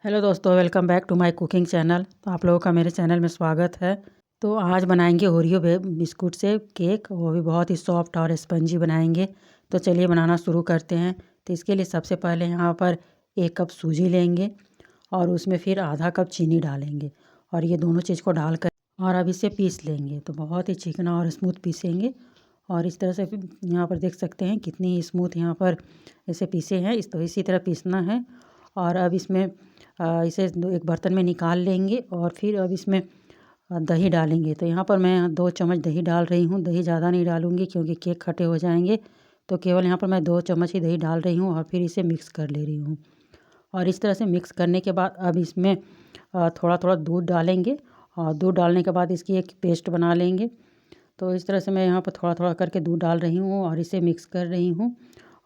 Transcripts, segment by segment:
Hello दोस्तों, welcome back to my cooking channel. तो आप लोगों का मेरे चैनल में स्वागत है। तो आज बनाएंगे ओरियो बिस्कुट से केक, वो भी बहुत ही सॉफ्ट और स्पंजी बनाएंगे। तो चलिए बनाना शुरू करते हैं। तो इसके लिए सबसे पहले यहाँ पर 1 कप सूजी लेंगे और उसमें फिर आधा कप चीनी डालेंगे और ये दोनों चीज़ को डालकर और अब इसे पीस लेंगे। तो बहुत ही चिकना और स्मूथ पीसेंगे और इस तरह से यहाँ पर देख सकते हैं कितनी स्मूथ यहाँ पर इसे पीसे हैं। इसी तरह पीसना है। और अब इसमें इसे एक बर्तन में निकाल लेंगे और फिर अब इसमें दही डालेंगे। तो यहाँ पर मैं 2 चम्मच दही डाल रही हूँ। दही ज़्यादा नहीं डालूँगी क्योंकि केक खट्टे हो जाएंगे। तो केवल यहाँ पर मैं 2 चम्मच ही दही डाल रही हूँ और फिर इसे मिक्स कर ले रही हूँ। और इस तरह से मिक्स करने के बाद अब इसमें थोड़ा थोड़ा दूध डालेंगे और दूध डालने के बाद इसकी एक पेस्ट बना लेंगे। तो इस तरह से मैं यहाँ पर थोड़ा थोड़ा करके दूध डाल रही हूँ और इसे मिक्स कर रही हूँ।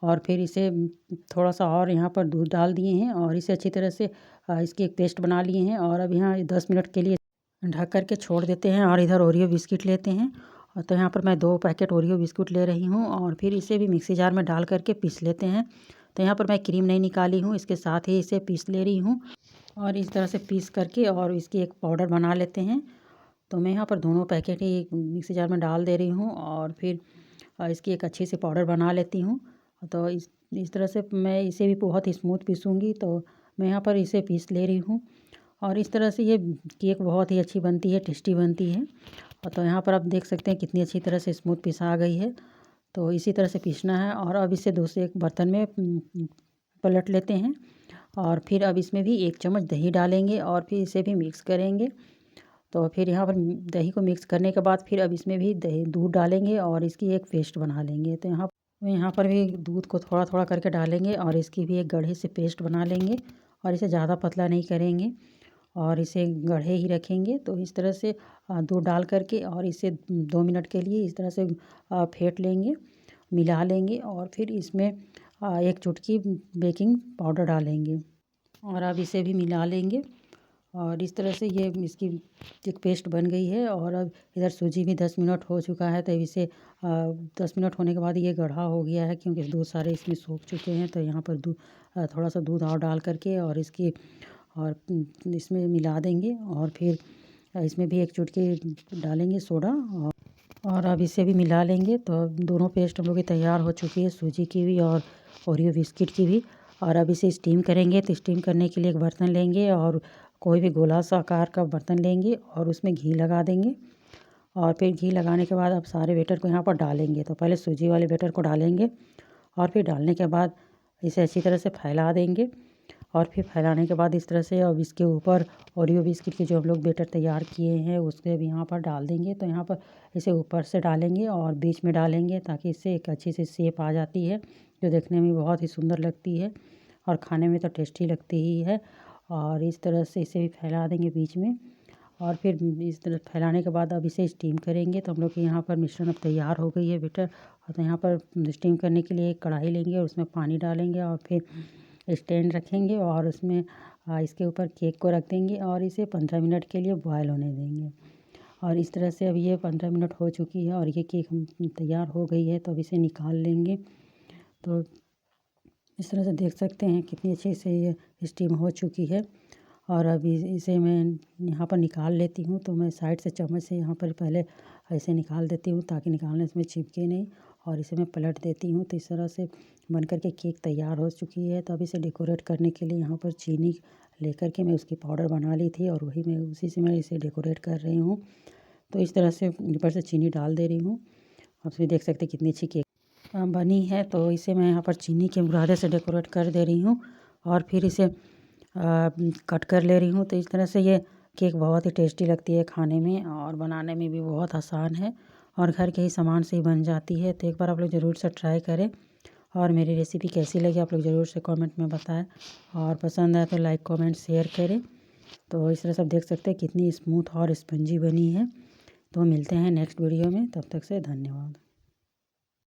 और फिर इसे थोड़ा सा और यहाँ पर दूध डाल दिए हैं और इसे अच्छी तरह से इसकी एक पेस्ट बना लिए हैं। और अब यहाँ 10 मिनट के लिए ढक कर के छोड़ देते हैं। और इधर ओरियो बिस्किट लेते हैं। और तो यहाँ पर मैं 2 पैकेट ओरियो बिस्कुट ले रही हूँ और फिर इसे भी मिक्सी जार में डाल करके पीस लेते हैं। तो यहाँ पर मैं क्रीम नहीं निकाली हूँ, इसके साथ ही इसे पीस ले रही हूँ। और इस तरह से पीस करके और इसकी एक पाउडर बना लेते हैं। तो मैं यहाँ पर दोनों पैकेट ही मिक्सी जार में डाल दे रही हूँ और फिर इसकी एक अच्छी सी पाउडर बना लेती हूँ। तो इस तरह से मैं इसे भी बहुत ही स्मूथ पीसूँगी। तो मैं यहाँ पर इसे पीस ले रही हूँ और इस तरह से ये केक बहुत ही अच्छी बनती है, टेस्टी बनती है। और तो यहाँ पर आप देख सकते हैं कितनी अच्छी तरह से स्मूथ पिसा गई है। तो इसी तरह से पीसना है। और अब इसे दूसरे एक बर्तन में पलट लेते हैं और फिर अब इसमें भी 1 चम्मच दही डालेंगे और फिर इसे भी मिक्स करेंगे। तो फिर यहाँ पर दही को मिक्स करने के बाद फिर अब इसमें भी दूध डालेंगे और इसकी एक पेस्ट बना लेंगे। तो यहाँ पर भी दूध को थोड़ा थोड़ा करके डालेंगे और इसकी भी एक गाढ़े से पेस्ट बना लेंगे। और इसे ज़्यादा पतला नहीं करेंगे और इसे गाढ़े ही रखेंगे। तो इस तरह से दूध डाल करके और इसे 2 मिनट के लिए इस तरह से फेंट लेंगे, मिला लेंगे और फिर इसमें 1 चुटकी बेकिंग पाउडर डालेंगे और अब इसे भी मिला लेंगे। और इस तरह से ये इसकी एक पेस्ट बन गई है। और अब इधर सूजी भी 10 मिनट हो चुका है। तो इसे 10 मिनट होने के बाद ये गाढ़ा हो गया है क्योंकि दूध सारे इसमें सूख चुके हैं। तो यहाँ पर थोड़ा सा दूध और डाल करके और इसमें मिला देंगे और फिर इसमें भी 1 चुटकी डालेंगे सोडा और अब इसे भी मिला लेंगे। तो दोनों पेस्ट हम लोग की तैयार हो चुकी है, सूजी की भी और ओरियो बिस्किट की भी। और अब इसे स्टीम करेंगे। तो स्टीम करने के लिए एक बर्तन लेंगे और कोई भी गोला सा आकार का बर्तन लेंगे और उसमें घी लगा देंगे। और फिर घी लगाने के बाद अब सारे बैटर को यहाँ पर डालेंगे। तो पहले सूजी वाले बैटर को डालेंगे और फिर डालने के बाद इसे अच्छी तरह से फैला देंगे। और फिर फैलाने के बाद इस तरह से अब इसके ऊपर ओरियो बिस्किट के जो हम लोग बैटर तैयार किए हैं उसके भी यहाँ पर डाल देंगे। तो यहाँ पर इसे ऊपर से डालेंगे और बीच में डालेंगे ताकि इससे एक अच्छी सी शेप आ जाती है जो देखने में बहुत ही सुंदर लगती है और खाने में तो टेस्टी लगती ही है। और इस तरह से इसे भी फैला देंगे बीच में। और फिर इस तरह फैलाने के बाद अब इसे स्टीम करेंगे। तो हम लोग के यहाँ पर मिश्रण अब तैयार हो गई है बैटर। और तो यहाँ पर स्टीम करने के लिए एक कढ़ाई लेंगे और उसमें पानी डालेंगे और फिर स्टैंड रखेंगे और उसमें इसके ऊपर केक को रख देंगे और इसे 15 मिनट के लिए बॉयल होने देंगे। और इस तरह से अब ये 15 मिनट हो चुकी है और ये केक तैयार हो गई है। तो अब इसे निकाल लेंगे। तो इस तरह से देख सकते हैं कितनी अच्छे से ये स्टीम हो चुकी है। और अभी इसे मैं यहाँ पर निकाल लेती हूँ। तो मैं साइड से चम्मच से यहाँ पर पहले ऐसे निकाल देती हूँ ताकि निकालने इसमें चिपके नहीं। और इसे मैं पलट देती हूँ। तो इस तरह से बन कर के केक तैयार हो चुकी है। तो अब इसे डेकोरेट करने के लिए यहाँ पर चीनी लेकर के मैं उसकी पाउडर बना ली थी और उसी से मैं इसे डेकोरेट कर रही हूँ। तो इस तरह से ऊपर से चीनी डाल दे रही हूँ। आप भी देख सकते कितनी अच्छी केक बनी है। तो इसे मैं यहाँ पर चीनी के बुरादे से डेकोरेट कर दे रही हूँ और फिर इसे कट कर ले रही हूँ। तो इस तरह से ये केक बहुत ही टेस्टी लगती है खाने में और बनाने में भी बहुत आसान है और घर के ही सामान से ही बन जाती है। तो एक बार आप लोग ज़रूर से ट्राई करें। और मेरी रेसिपी कैसी लगी आप लोग ज़रूर से कमेंट में बताएं और पसंद आए तो लाइक कमेंट शेयर करें। तो इस तरह से आप देख सकते हैं कितनी स्मूथ और स्पंजी बनी है। तो मिलते हैं नेक्स्ट वीडियो में, तब तक से धन्यवाद।